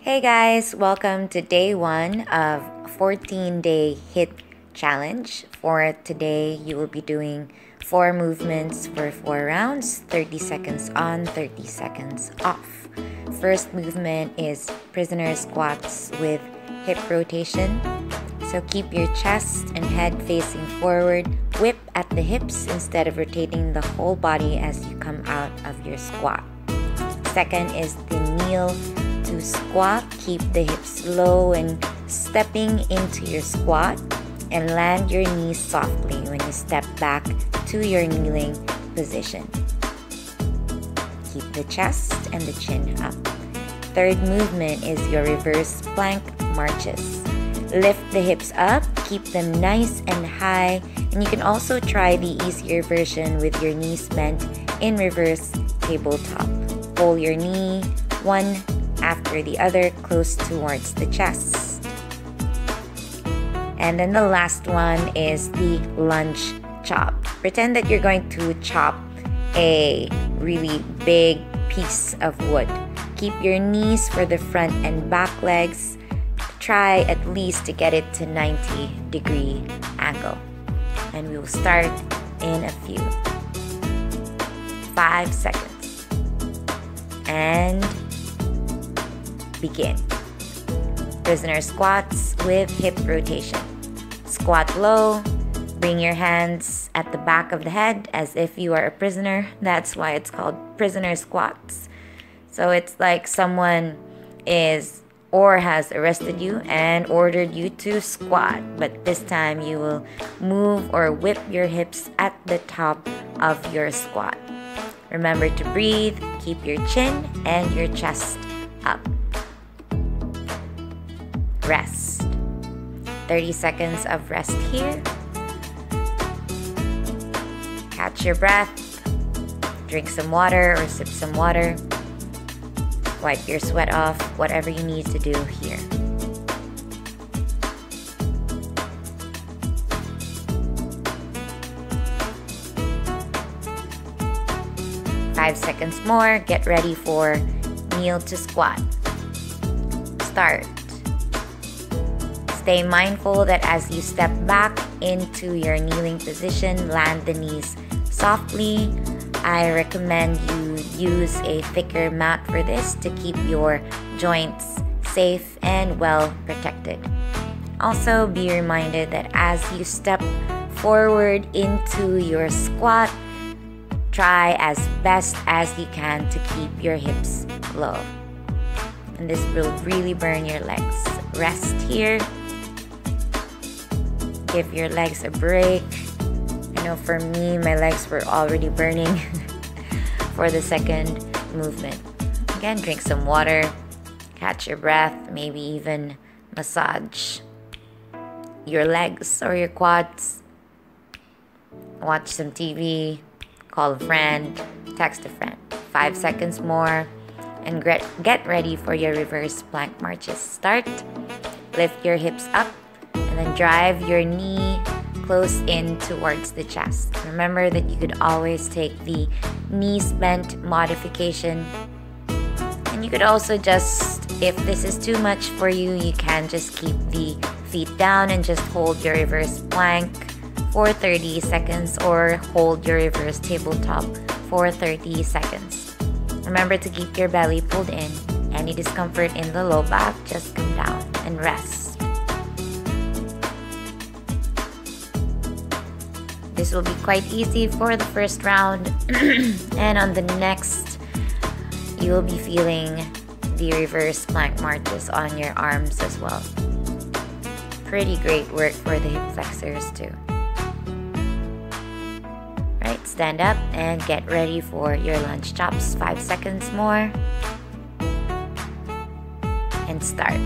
Hey guys, welcome to day 1 of 14-day HIIT challenge. For today, you will be doing 4 movements for 4 rounds, 30 seconds on, 30 seconds off. First movement is prisoner squats with hip rotation. So keep your chest and head facing forward. Whip at the hips instead of rotating the whole body as you come out of your squat. Second is the kneel to squat. Keep the hips low and stepping into your squat, and land your knees softly when you step back to your kneeling position. Keep the chest and the chin up. Third movement is your reverse plank marches. Lift the hips up, keep them nice and high, and you can also try the easier version with your knees bent in reverse tabletop. Pull your knee one after the other close towards the chest. And then the last one is the lunge chop. Pretend that you're going to chop a really big piece of wood. Keep your knees for the front and back legs. Try at least to get it to 90-degree angle. And we will start in a few. 5 seconds. And begin. Prisoner squats with hip rotation. Squat low. Bring your hands at the back of the head as if you are a prisoner. That's why it's called prisoner squats. So it's like someone is or has arrested you and ordered you to squat, but this time you will move or whip your hips at the top of your squat. Remember to breathe, keep your chin and your chest up. Rest. 30 seconds of rest here. Catch your breath. Drink some water or sip some water. Wipe your sweat off, whatever you need to do here. Five seconds more. Get ready for kneel to squat. Start. Stay mindful that as you step back into your kneeling position, land the knees softly. I recommend you use a thicker mat for this to keep your joints safe and well protected. Also, be reminded that as you step forward into your squat, try as best as you can to keep your hips low. And this will really burn your legs. Rest here. Give your legs a break. I know for me, my legs were already burning for the second movement. Again, drink some water, catch your breath, maybe even massage your legs or your quads. Watch some TV, call a friend, text a friend. 5 seconds more, and get ready for your reverse plank marches. Start. Lift your hips up, and then drive your knee close in towards the chest. Remember that you could always take the knees bent modification. And you could also just, if this is too much for you, you can just keep the feet down and just hold your reverse plank for 30 seconds or hold your reverse tabletop for 30 seconds. Remember to keep your belly pulled in. Any discomfort in the low back, just come down and rest. This will be quite easy for the first round, and on the next, you will be feeling the reverse plank marches on your arms as well. Pretty great work for the hip flexors too. Right, stand up and get ready for your lunge chops. 5 seconds more. And start.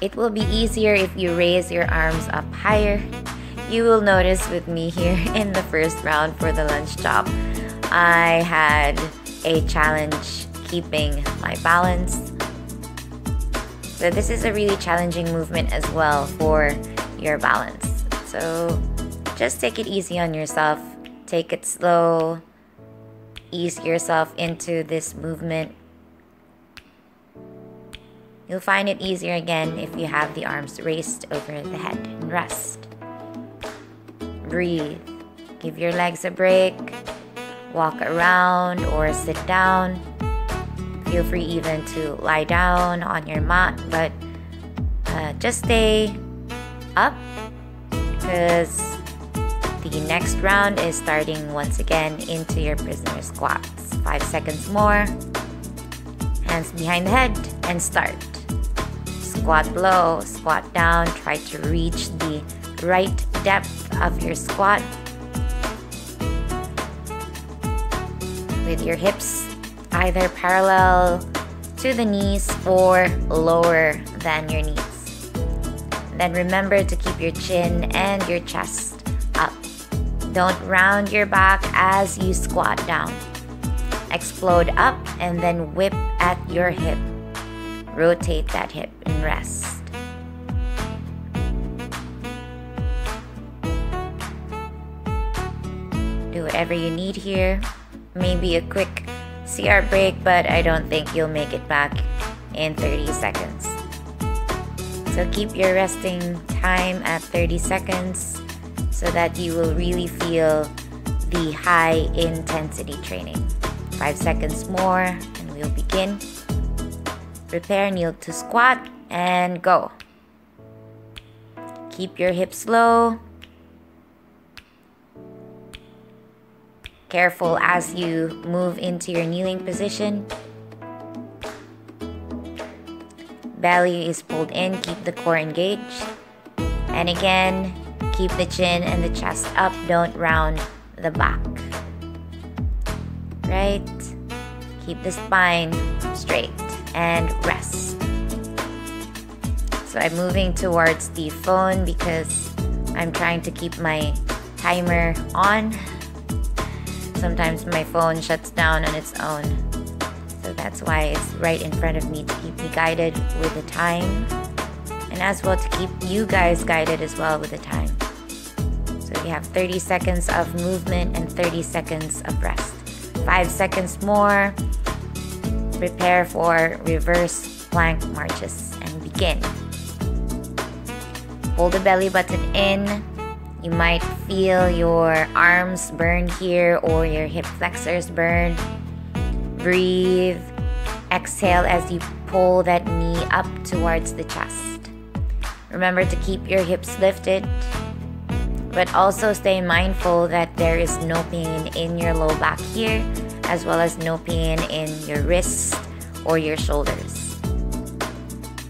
It will be easier if you raise your arms up higher. You will notice with me here in the first round for the lunge chop, I had a challenge keeping my balance. So this is a really challenging movement as well for your balance. So just take it easy on yourself. Take it slow. Ease yourself into this movement. You'll find it easier again if you have the arms raised over the head and rest. Breathe. Give your legs a break. Walk around or sit down. Feel free even to lie down on your mat, but just stay up because the next round is starting once again into your prisoner squats. 5 seconds more. Hands behind the head and start. Squat low, squat down. Try to reach the right depth of your squat with your hips either parallel to the knees or lower than your knees. Then remember to keep your chin and your chest up. Don't round your back as you squat down. Explode up and then whip at your hip. Rotate that hip and rest. Do whatever you need here. Maybe a quick CR break, but I don't think you'll make it back in 30 seconds. So keep your resting time at 30 seconds so that you will really feel the high intensity training. 5 seconds more and we'll begin. Prepare, kneel to squat and go. Keep your hips low. Careful as you move into your kneeling position. Belly is pulled in, keep the core engaged. And again, keep the chin and the chest up, don't round the back. Right? Keep the spine straight and rest. So I'm moving towards the phone because I'm trying to keep my timer on. Sometimes my phone shuts down on its own. So that's why it's right in front of me to keep me guided with the time. And as well to keep you guys guided as well with the time. So we have 30 seconds of movement and 30 seconds of rest. 5 seconds more. Prepare for reverse plank marches and begin. Pull the belly button in. You might feel your arms burn here or your hip flexors burn. Breathe. Exhale as you pull that knee up towards the chest. Remember to keep your hips lifted, but also stay mindful that there is no pain in your low back here, as well as no pain in your wrists or your shoulders.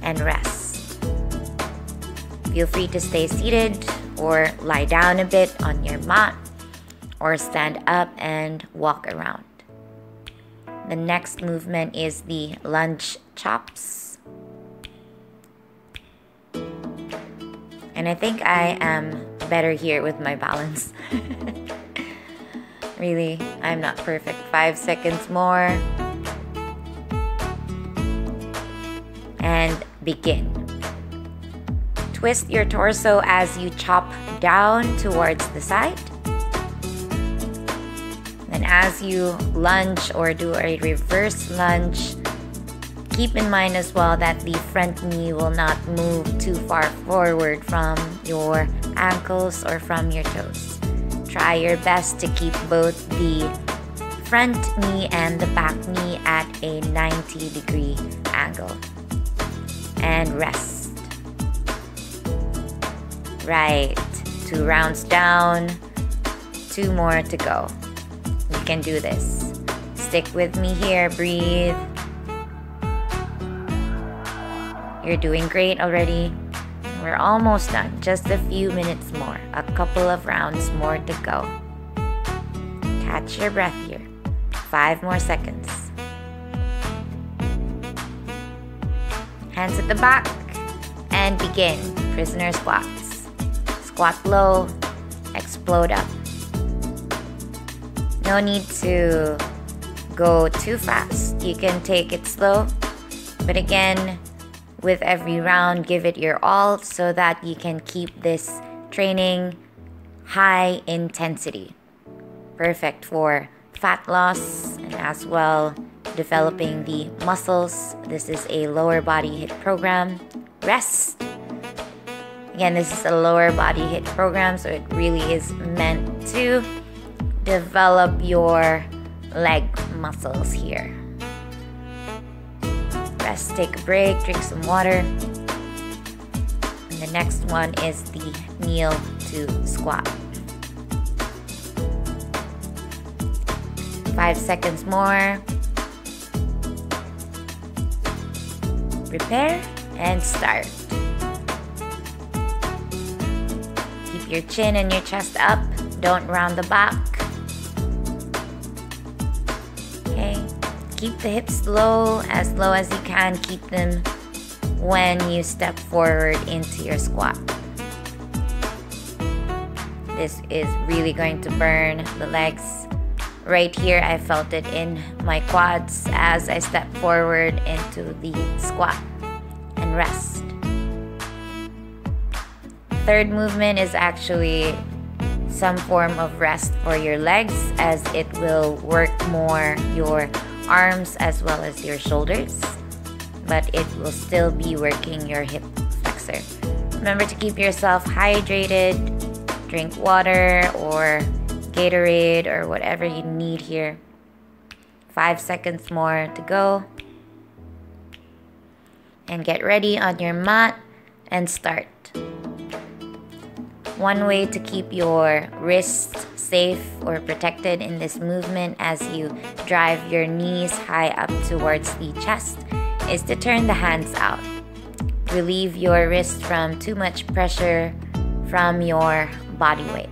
And rest. Feel free to stay seated or lie down a bit on your mat or stand up and walk around. The next movement is the lunge chops. And I think I am better here with my balance. Really, I'm not perfect. 5 seconds more. And begin. Twist your torso as you chop down towards the side. And as you lunge or do a reverse lunge, keep in mind as well that the front knee will not move too far forward from your ankles or from your toes. Try your best to keep both the front knee and the back knee at a 90-degree angle. And rest. Right. 2 rounds down. 2 more to go. You can do this. Stick with me here. Breathe. You're doing great already. We're almost done. Just a few minutes more. A couple of rounds more to go. Catch your breath here. 5 more seconds. Hands at the back. And begin. Prisoner squats. Squat low. Explode up. No need to go too fast. You can take it slow. But again, with every round, give it your all so that you can keep this training high intensity. Perfect for fat loss and as well developing the muscles. This is a lower body HIIT program. Rest. Again, this is a lower body HIIT program, so it really is meant to develop your leg muscles here. Rest, take a break, drink some water. And the next one is the kneel to squat. 5 seconds more. Prepare and start. Keep your chin and your chest up. Don't round the back. Okay. Keep the hips low as you can. Keep them when you step forward into your squat. This is really going to burn the legs. Right here, I felt it in my quads as I step forward into the squat and rest. Third movement is actually some form of rest for your legs, as it will work more your arms as well as your shoulders, but it will still be working your hip flexor. Remember to keep yourself hydrated. Drink water or Gatorade or whatever you need here. 5 seconds more to go. And get ready on your mat and start. One way to keep your wrists safe or protected in this movement as you drive your knees high up towards the chest is to turn the hands out. Relieve your wrist from too much pressure from your body weight.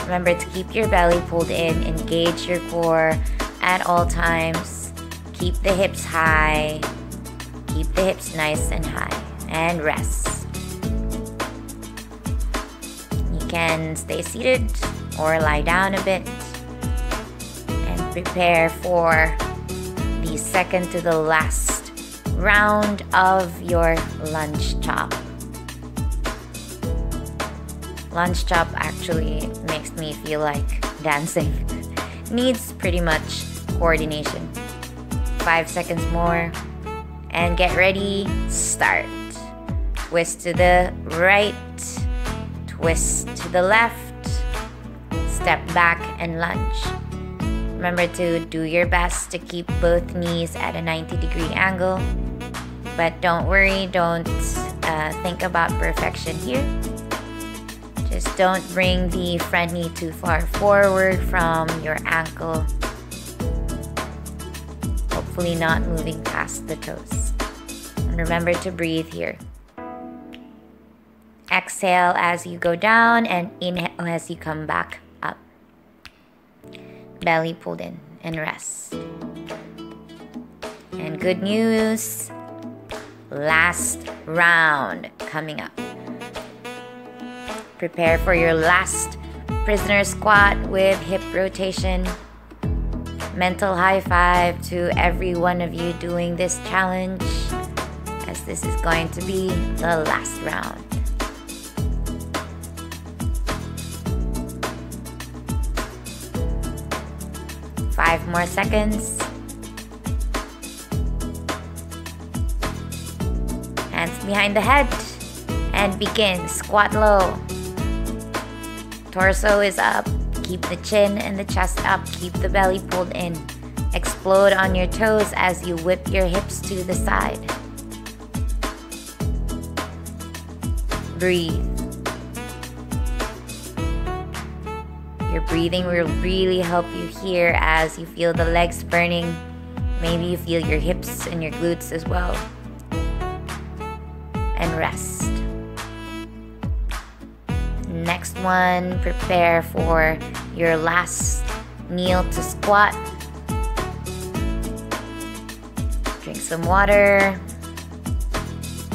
Remember to keep your belly pulled in, engage your core at all times. Keep the hips high, keep the hips nice and high, and rest. You can stay seated or lie down a bit and prepare for the second to the last round of your lunge chop. Lunge chop actually makes me feel like dancing. Needs pretty much coordination. 5 seconds more. And get ready, start. Twist to the right. Twist to the left. Step back and lunge. Remember to do your best to keep both knees at a 90-degree angle. But don't worry, don't think about perfection here. Just don't bring the front knee too far forward from your ankle. Hopefully not moving past the toes. And remember to breathe here. Exhale as you go down and inhale as you come back up. Belly pulled in and rest. And good news, last round coming up. Prepare for your last prisoner squat with hip rotation. Mental high five to every one of you doing this challenge, as this is going to be the last round. Five more seconds. Hands behind the head and begin. Squat low. Torso is up. Keep the chin and the chest up. Keep the belly pulled in. Explode on your toes as you whip your hips to the side. Breathe. Your breathing will really help you here as you feel the legs burning. Maybe you feel your hips and your glutes as well. And rest. Next one, prepare for your last kneel to squat. Drink some water.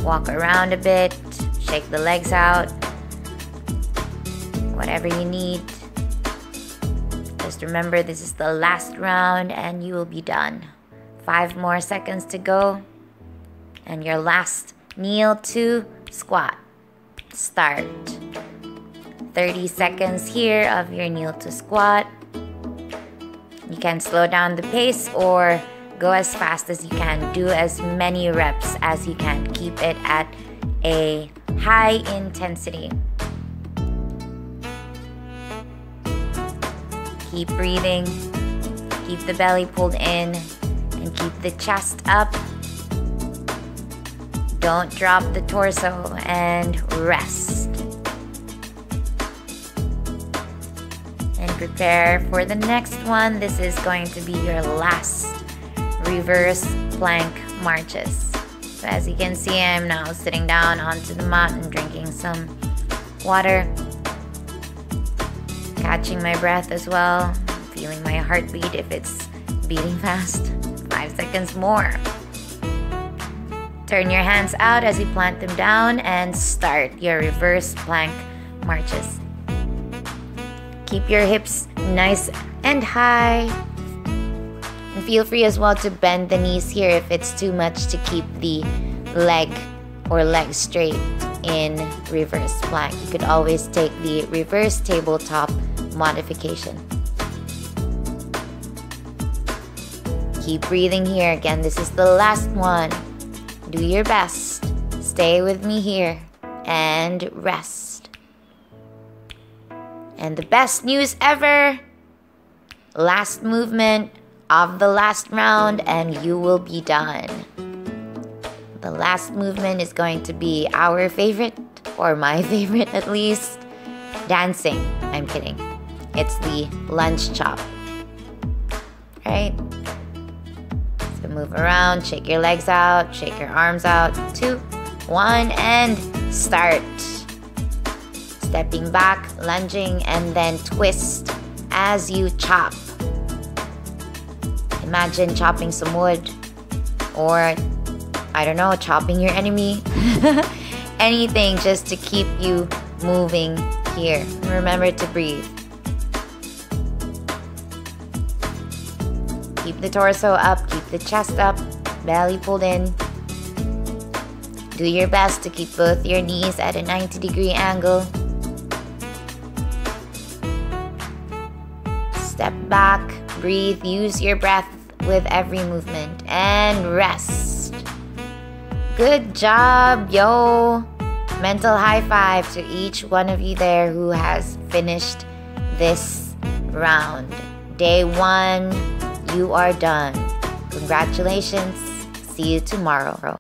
Walk around a bit. Shake the legs out. Whatever you need. Just remember, this is the last round and you will be done. 5 more seconds to go. And your last kneel to squat. Start. 30 seconds here of your kneel to squat. You can slow down the pace or go as fast as you can. Do as many reps as you can. Keep it at a high intensity. Keep breathing. Keep the belly pulled in and keep the chest up. Don't drop the torso and rest. And prepare for the next one. This is going to be your last reverse plank marches. So as you can see, I'm now sitting down onto the mat and drinking some water. Catching my breath as well. Feeling my heartbeat if it's beating fast. 5 seconds more. Turn your hands out as you plant them down and start your reverse plank marches. Keep your hips nice and high. And feel free as well to bend the knees here if it's too much to keep the leg straight in reverse plank. You could always take the reverse tabletop modification. Keep breathing here. Again, this is the last one. Do your best. Stay with me here and rest. And the best news ever. Last movement of the last round and you will be done. The last movement is going to be our favorite, or my favorite at least, dancing. I'm kidding. It's the lunge chop. Right? So move around, shake your legs out, shake your arms out. 2, 1, and start. Stepping back, lunging, and then twist as you chop. Imagine chopping some wood, or I don't know, chopping your enemy. Anything just to keep you moving here. Remember to breathe. Keep the torso up, keep the chest up, belly pulled in. Do your best to keep both your knees at a 90-degree angle. Step back, breathe, use your breath with every movement, and rest. Good job, yo! Mental high five to each one of you there who has finished this round. Day 1, you are done. Congratulations. See you tomorrow.